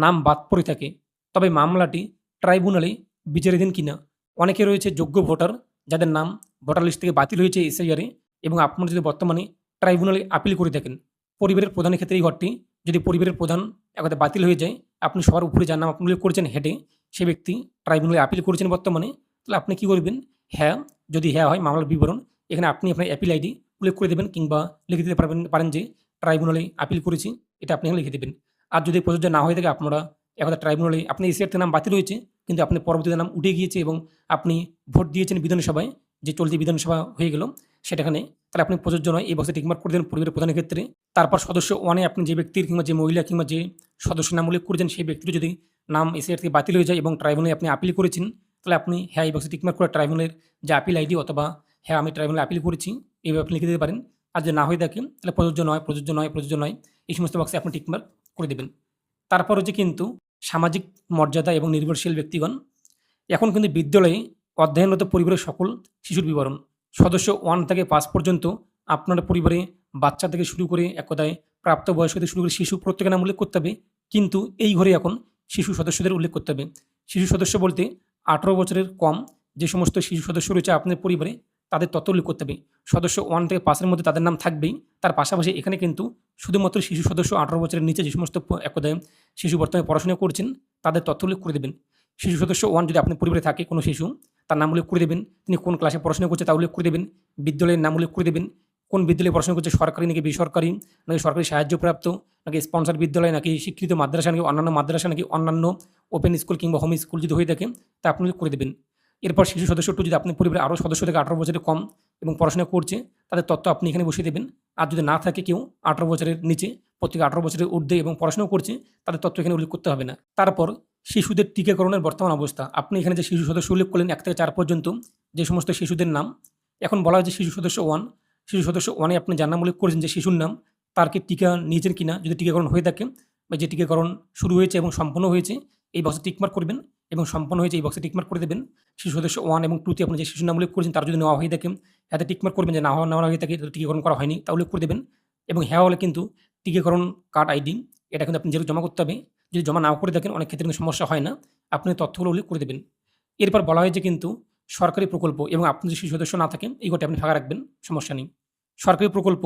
[SPEAKER 1] নাম বাদ পড়ে থাকে তবে মামলাটি ট্রাইব্যুনালে বিচারাধীন কিনা। অনেকে রয়েছে যোগ্য ভোটার যাদের নাম ভোটার লিস্ট থেকে বাতিল হয়েছে এসআইআরে এবং আপনারা যদি বর্তমানে ট্রাইব্যুনালে আপিল করে থাকেন, পরিবারের প্রধানের ক্ষেত্রে এই ঘরটি যদি পরিবারের প্রধান একদা বাতিল হয়ে যায়, আপনি সবার উপরে যার নাম আপনি উল্লেখ করেছেন হেডে, সে ব্যক্তি ট্রাইব্যুনালে আপিল করেছেন বর্তমানে, তাহলে আপনি কী করবেন, হ্যাঁ যদি হ্যাঁ হয় মামলার বিবরণ এখানে আপনি আপনার অ্যাপিল আইডি উল্লেখ করে দেবেন কিংবা লিখে দিতে পারেন যে ট্রাইব্যুনালে আপিল করেছি, এটা আপনি এখানে লিখে দেবেন। আর যদি প্রযোজ্য না হয়ে থাকে আপনারা একদা ট্রাইব্যুনালে আপনি এসআইআর নাম বাতিল হয়েছে কিন্তু আপনি পরবর্তীতে নাম উঠে গিয়েছে এবং আপনি ভোট দিয়েছেন বিধানসভায়, যে চলতি বিধানসভা হয়ে গেল সেটাখানে, তাহলে আপনি প্রযোজ্য নয় এই বক্সে টিকমার্ক করে দেন পরিবারের প্রধানের ক্ষেত্রে। তারপর সদস্য 1-এ আপনি যে ব্যক্তির কিংবা যে মহিলা কিংবা যে সদস্য নাম উল্লেখ করেছেন সেই ব্যক্তির যদি নাম এসআইআর থেকে বাতিল হয়ে যায় এবং ট্রাইব্যুনালে আপনি আপিল করেছেন, তাহলে আপনি হ্যাঁ এই বক্সে টিকমার্ক করে ট্রাইব্যুনালের যে আপিল আইডি অথবা হ্যাঁ আমি ট্রাইব্যুনালে আপিল করেছি এইভাবে আপনি লিখে দিতে পারেন। আর যদি না হয়ে থাকে তাহলে প্রযোজ্য নয়, প্রযোজ্য নয়, প্রযোজ্য নয় এই সমস্ত বক্সে আপনি টিকমার্ক করে দেবেন। তারপর হচ্ছে কিন্তু সামাজিক মর্যাদা এবং নির্ভরশীল ব্যক্তিগণ, এখন কিন্তু বিদ্যালয়ে অধ্যয়নরত পরিবারের সকল শিশুর বিবরণ সদস্য 1 থেকে 5 পর্যন্ত আপনার পরিবারে বাচ্চা থেকে শুরু করে এক কথায় প্রাপ্তবয়স্ক থেকে শুরু করে শিশু প্রত্যেকের নাম উল্লেখ করতে হবে। কিন্তু এই ঘরে এখন শিশু সদস্যদের উল্লেখ করতে হবে। শিশু সদস্য বলতে 18 বছরের কম যে সমস্ত শিশু সদস্য রয়েছে আপনার পরিবারে তাদের তথ্য উল্লেখ করতে হবে। সদস্য 1 থেকে 5-এর মধ্যে তাদের নাম থাকবেই, তার পাশাপাশি এখানে কিন্তু শুধুমাত্র শিশু সদস্য 18 বছরের নিচে যে সমস্ত এক কথায় শিশু বর্তমানে পড়াশোনা করছেন তাদের তথ্য উল্লেখ করে দেবেন। শিশু সদস্য 1 যদি আপনার পরিবারে থাকে কোনো শিশু, তার নাম উল্লেখ করে দেবেন, তিনি কোন ক্লাসে পড়াশোনা করছে তা উল্লেখ করে দেবেন, বিদ্যালয়ের নাম উল্লেখ করে দেবেন, কোন বিদ্যালয়ে পড়াশোনা করছে, সরকারি নাকি বেসরকারি, নাকি সরকারি সাহায্যপ্রাপ্ত, নাকি স্পন্সর বিদ্যালয়, নাকি স্বীকৃত মাদ্রাসা, নাকি অন্যান্য মাদ্রাসা, নাকি অন্যান্য ওপেন স্কুল কিংবা হোম স্কুল যদি হয়ে থাকে তা আপনি উল্লেখ করে দেবেন। এরপর শিশু সদস্য 2 যদি আপনার পরিবারে আরও সদস্য থেকে 18 বছরের কম এবং পড়াশোনা করছে তাদের তথ্য আপনি এখানে বসিয়ে দেবেন। আর যদি না থাকে কেউ 18 বছরের নিচে, প্রত্যেকে 18 বছরের ঊর্ধ্বে এবং পড়াশোনা করছে তাদের তথ্য এখানে উল্লেখ করতে হবে না। তারপর শিশুদের টিকাকরণের বর্তমান অবস্থা, আপনি এখানে যে শিশু সদস্য উল্লেখ করলেন 1 থেকে 4 পর্যন্ত যে সমস্ত শিশুদের নাম, এখন বলা হয় যে শিশু সদস্য 1, শিশু সদস্য 1-এ আপনি যার নাম উল্লেখ করেছেন যে শিশুর নাম, তার কি টিকা নিয়েছেন কিনা, যদি টিকাকরণ হয়ে থাকে বা যে টিকাকরণ শুরু হয়েছে এবং সম্পন্ন হয়েছে এই বক্সে টিকমার্ক করবেন এবং সম্পন্ন হয়েছে এই বক্সে টিকমার্ক করে দেবেন। শিশু সদস্য 1 এবং 2-তে আপনি যে শিশুর নাম উল্লেখ করেছেন তার যদি নেওয়া হয়ে থাকে হাতে টিকমার্ক করবেন, যে নেওয়া হয়ে থাকে টিকাকরণ করা হয়নি তা উল্লেখ করে দেবেন। এবং হ্যাঁ হলে কিন্তু টিকাকরণ কার্ড আইডি এটা কিন্তু আপনি জমা করতে হবে। যদি জমা নাও করে দেখেন অনেক ক্ষেত্রে কিন্তু সমস্যা হয় না, আপনি তথ্যগুলো উল্লেখ করে দেবেন। এরপর বলা হয় যে কিন্তু সরকারি প্রকল্প এবং আপনি যদি শিশু সদস্য না থাকেন এই ঘরটি আপনি ফাঁকা রাখবেন, সমস্যা নেই। সরকারি প্রকল্প,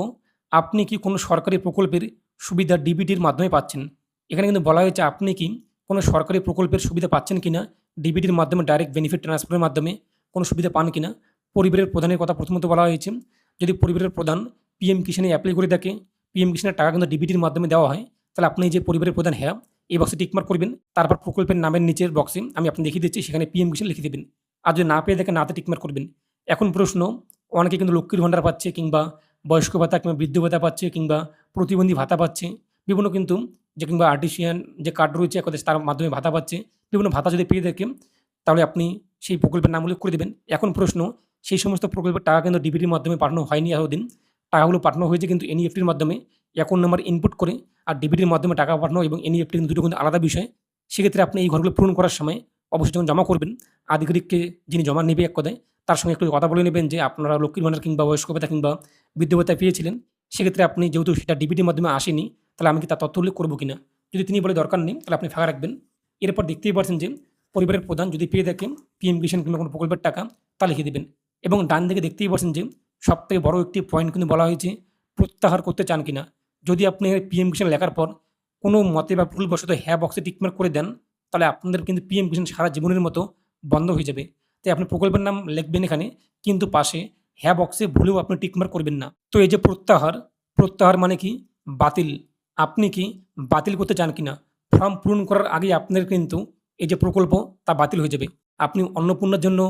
[SPEAKER 1] আপনি কি কোনো সরকারি প্রকল্পের সুবিধা ডিবিটির মাধ্যমে পাচ্ছেন, এখানে কিন্তু বলা হয়েছে আপনি কি কোনো সরকারি প্রকল্পের সুবিধা পাচ্ছেন কিনা, ডিবিটির মাধ্যমে ডাইরেক্ট বেনিফিট ট্রান্সফারের মাধ্যমে কোনো সুবিধা পান কিনা। পরিবারের প্রধানের কথা প্রথমত বলা হয়েছে, যদি পরিবারের প্রধান পিএম কিষাণে অ্যাপ্লাই করে থাকে, পিএম কিষাণের টাকা কিন্তু ডিবিটির মাধ্যমে দেওয়া হয়, তাহলে আপনি যে পরিবারের প্রধান হ্যাঁ এই বক্সে টিকমার্ক করবেন। তারপর প্রকল্পের নামের নিচের বক্সে আমি আপনি দেখিয়ে দিচ্ছি সেখানে পিএম কিষাণ লিখে দেবেন। আর যদি না পেয়ে দেখেন নাতে টিকমার্ক করবেন। এখন প্রশ্ন, অনেকে কিন্তু লক্ষ্মীর ভাণ্ডার পাচ্ছে কিংবা বয়স্ক ভাতা কিংবা বৃদ্ধ ভাতা পাচ্ছে কিংবা প্রতিবন্ধী ভাতা পাচ্ছে, বিভিন্ন কিন্তু যে কিংবা আর্টিসিয়ান যে কার্ড রয়েছে তার মাধ্যমে ভাতা পাচ্ছে, বিভিন্ন ভাতা যদি পেয়ে দেখেন তাহলে আপনি সেই প্রকল্পের নাম উল্লেখ করে দেবেন। এখন প্রশ্ন, সেই সমস্ত প্রকল্পের টাকা কিন্তু ডিবিটির মাধ্যমে পাঠানো হয়নি এতদিন, টাকাগুলো পাঠানো হয়েছে কিন্তু এনইএফটির মাধ্যমে অ্যাকাউন্ট নাম্বার ইনপুট করে। আর ডিবিটির মাধ্যমে টাকা পাঠানো এবং এনইএফটি কিন্তু দুটো কিন্তু আলাদা বিষয়। সেক্ষেত্রে আপনি এই ঘরগুলো পূরণ করার সময় অবশ্যই যখন জমা করবেন আধিকারিককে যিনি জমা নেবে এক কথায় তার সঙ্গে একটু কথা বলে নেবেন যে আপনারা লক্ষ্মীর ভাণ্ডার কিংবা বয়স্ক ভাতা কিংবা বৃদ্ধ ভাতা পেয়েছিলেন, সেক্ষেত্রে আপনি যেহেতু সেটা ডিবিটির মাধ্যমে আসেনি তাহলে আমি কি তার তথ্য উল্লেখ করবো কিনা। যদি তিনি বলে দরকার নেই তাহলে আপনি ফাঁকা রাখবেন। এরপর দেখতেই পাচ্ছেন যে পরিবারের প্রধান যদি পেয়ে থাকেন পিএম কিষাণ কিংবা কোনো প্রকল্পের টাকা তা লিখে দেবেন। এবং ডান দিকে দেখতেই পাচ্ছেন যে সবথেকে বড় একটি পয়েন্ট কিন্তু বলা হয়েছে প্রত্যাহার করতে চান কিনা। যদি আপনি পিএম কিষাণ লেখার পর কোনো মতে বা ভুলবশত হ্যাঁ বক্সে টিকমার্ক করে দেন তাহলে আপনাদের কিন্তু পিএম কিষাণ সারা জীবনের মতো বন্ধ হয়ে যাবে। তাই আপনি প্রকল্পের নাম লিখবেন এখানে, কিন্তু পাশে হ্যাঁ বক্সে ভুলেও আপনি টিকমার্ক করবেন না। তো এই যে প্রত্যাহার মানে কি? বাতিল। আপনি কি বাতিল করতে চান কিনা? ফর্ম পূরণ করার আগেই আপনার কিন্তু এই যে প্রকল্প তা বাতিল হয়ে যাবে। আপনি অন্নপূর্ণার জন্য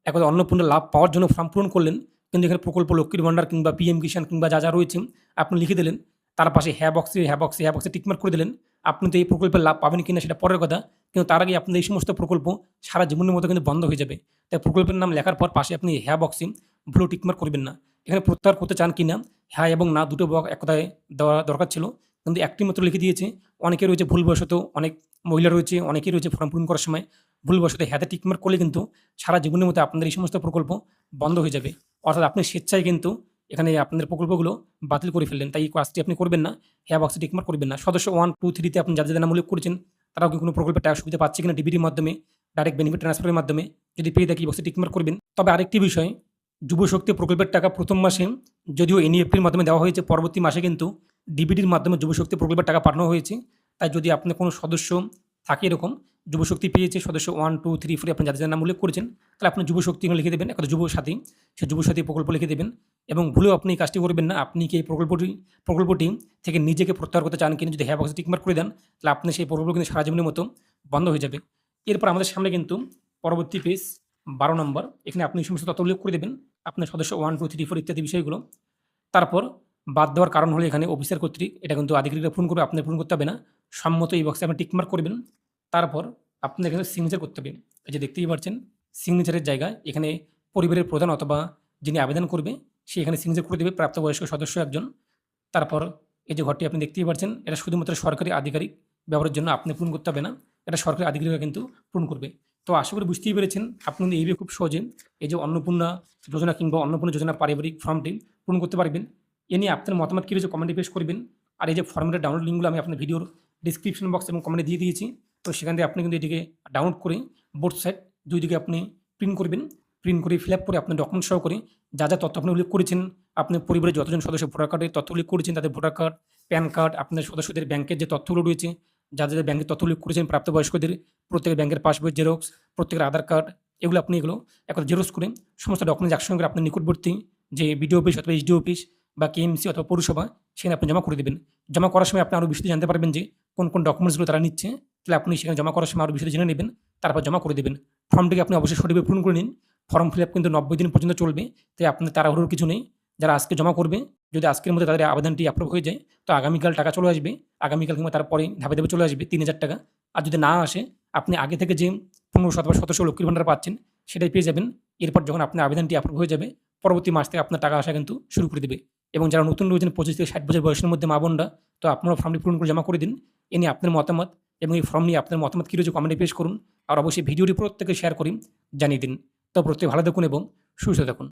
[SPEAKER 1] একবার অন্নপূর্ণা লাভ পাওয়ার জন্য ফর্ম পূরণ করলেন, কিন্তু এখানে প্রকল্প লক্ষ্মীর ভান্ডার কিংবা পিএম কিষাণ কিংবা যা রয়েছে আপনি লিখে দিলেন। তার পাশে হ্যাঁ বক্সে টিকমার্ক করে দিলেন। আপনি তো এই প্রকল্পের লাভ পাবেন কিনা সেটা পরের কথা, কিন্তু তার আগে আপনাদের এই সমস্ত প্রকল্প সারা জীবনের মতো কিন্তু বন্ধ হয়ে যাবে। তাই প্রকল্পের নাম লেখার পর পাশে আপনি হ্যাঁ বক্সে ভুলেও টিকমার্ক করবেন না। এখানে প্রত্যাহার করতে চান কিনা, হ্যাঁ এবং না দুটো বক্স এক কথায় দেওয়া দরকার ছিল, কিন্তু একটি মাত্র লিখে দিয়েছে। অনেকে রয়েছে ভুলবশত, অনেক মহিলা রয়েছে, অনেকেই রয়েছে ফর্ম পূরণ করার সময় ভুলবশত হ্যাঁতে টিকমার্ক করলে কিন্তু সারা জীবনের মতো আপনাদের এই সমস্ত প্রকল্প বন্ধ হয়ে যাবে। অর্থাৎ আপনি স্বেচ্ছায় কিন্তু এখানে আপনাদের প্রকল্পগুলো বাতিল করে ফেললেন। তাই এই কাজটি আপনি করবেন না, হ্যাঁ বক্সে টিকমার্ক করবেন না। সদস্য 1, 2, 3 তে আপনি যাদের নাম উল্লেখ করেছেন তারাও কি কোনো প্রকল্পের টাকা সুবিধা পাচ্ছে কিনা ডিবিটির মাধ্যমে, ডাইরেক্ট বেনিফিট ট্রান্সফারের মাধ্যমে, যদি পেয়ে থাকি বক্সে টিকমার্ক করবেন। তবে আরেকটি বিষয়, যুবশক্তি প্রকল্পের টাকা প্রথম মাসে যদিও এনইএফটির মাধ্যমে দেওয়া হয়েছে, পরবর্তী মাসে কিন্তু ডিবিটির মাধ্যমে যুবশক্তি প্রকল্পের টাকা পাঠানো হয়েছে। তাই যদি আপনার কোনো সদস্য থাকে এরকম যুবশক্তি পেয়েছে, সদস্য 1, 2, 3, 4 আপনি যাদের নাম উল্লেখ করেছেন, তাহলে আপনি যুবশক্তি লিখে দেবেন, একটা যুবসাথী, সে যুবসাথী প্রকল্প লিখে দেবেন। এবং ভুলেও আপনি এই কাজটি করবেন না। আপনি কি এই প্রকল্পটি থেকে নিজেকে প্রত্যাহার করতে চান কিনা, যদি হ্যাঁ বক্সে টিকমার্ক করে দেন তাহলে আপনি সেই প্রকল্প কিন্তু সারা জীবনের মতো বন্ধ হয়ে যাবে। এরপর আমাদের সামনে কিন্তু পরবর্তী পেজ 12 নম্বর, এখানে আপনি সমস্ত তথ্য উল্লেখ করে দেবেন, আপনার সদস্য 1, 2, 3, 4 ইত্যাদি বিষয়গুলো। তারপর বাদ দেওয়ার কারণ হলো এখানে অফিসার কর্তৃক, এটা কিন্তু আধিকারিকরা পূরণ করবে, আপনার পূরণ করতে হবে না। সম্মত এই বক্সে আপনি টিকমার্ক করবেন। তারপর আপনার এখানে সিগনেচার করতে হবে। এই যে দেখতেই পাচ্ছেন সিগনেচারের জায়গায় এখানে পরিবারের প্রধান অথবা যিনি আবেদন করবে সে এখানে সিগনেচার করে দেবে, প্রাপ্তবয়স্ক সদস্য একজন। তারপর এই যে ঘরটি আপনি দেখতেই পাচ্ছেন, এটা শুধুমাত্র সরকারি আধিকারিক ব্যবহারের জন্য, আপনি পূরণ করতে হবে না, এটা সরকারি আধিকারিকরা কিন্তু পূরণ করবে। তো আশা করি বুঝতেই পেরেছেন আপনি কিন্তু এইভাবে খুব সহজে এই যে অন্নপূর্ণা যোজনা কিংবা অন্নপূর্ণা যোজনা পারিবারিক ফর্মটি পূরণ করতে পারবেন। এ নিয়ে আপনার মতামত কি রয়েছে কমেন্টে পেশ করবেন। আর এই যে ফর্মের ডাউনলোড লিঙ্কগুলো আমি আপনার ভিডিওর ডিসক্রিপশন বক্স এবং কমেন্টে দিয়ে দিয়েছি। তো সেখান থেকে আপনি কিন্তু এটিকে ডাউনলোড করে বোথ সাইড দুই দিকে আপনি প্রিন্ট করবেন। প্রিন্ট করে ফিল আপ করে আপনার ডকুমেন্ট সহ করে যা তথ্য আপনি উল্লেখ করেছেন, আপনি পরিবারের যতজন সদস্য ভোটার কার্ডের তথ্য উল্লেখ করেছেন তাদের ভোটার কার্ড, প্যান কার্ড, আপনার সদস্যদের ব্যাংকের যে তথ্যগুলো রয়েছে, যাদের ব্যাংকের তথ্য উল্লেখ করেছেন প্রাপ্তবয়স্কদের, প্রত্যেকের ব্যাংকের পাসবই জেরক্স, প্রত্যেকের আধার কার্ড, এগুলো আপনি এগুলো একটা জেরক্স করে সমস্ত ডকুমেন্টস একসঙ্গে আপনার নিকটবর্তী যে বিডিও অফিস অথবা এইচডি অফিস বা কেএমসি অথবা পৌরসভা সেখানে আপনি জমা করে দেবেন। জমা করার সময় আপনি আরও বিশদে জানতে পারবেন যে কোন ডকুমেন্টসগুলো তারা নিচ্ছে, তাহলে আপনি সেখানে জমা করার সময় আরও বিশদে জেনে নেবেন, তারপর জমা করে দেবেন। ফর্মটিকে আপনি অবশ্যই সঠিকভাবে পূরণ করে নিন। ফর্ম ফিল আপ কিন্তু 90 দিন পর্যন্ত চলবে, তাই আপনার তাড়াহুড়োর কিছু নেই। যারা আজকে জমা করবে, যদি আজকের মধ্যে তাদের আবেদনটি অ্যাপ্রুভ হয়ে যায় তো আগামীকাল টাকা চলে আসবে, আগামীকাল কিংবা তারপরে ধাপে ধাপে চলে আসবে 3000 টাকা। আর যদি না আসে, আপনি আগে থেকে যে 1500 অথবা 1700 লক্ষ্মীর ভান্ডার পাচ্ছেন সেটাই পেয়ে যাবেন। এরপর যখন আপনার আবেদনটি অ্যাপ্রুভ হয়ে যাবে, পরবর্তী মাস থেকে আপনার টাকা আসা কিন্তু শুরু করে দেবে। এবং যারা নতুন রয়েছেন 25 থেকে 60 বছর বয়সের মধ্যে মা বোনরা, তো আপনারা ফর্মটি পূরণ করে জমা করে দিন। এ নিয়ে আপনার মতামত এবং এই ফর্ম নিয়ে আপনার মতামত কী রয়েছে কমেন্টে পেশ করুন। আর অবশ্যই ভিডিওটি প্রত্যেকে শেয়ার করি জানিয়ে দিন। তো প্রত্যেকে ভালো থাকুন এবং সুস্থ থাকুন।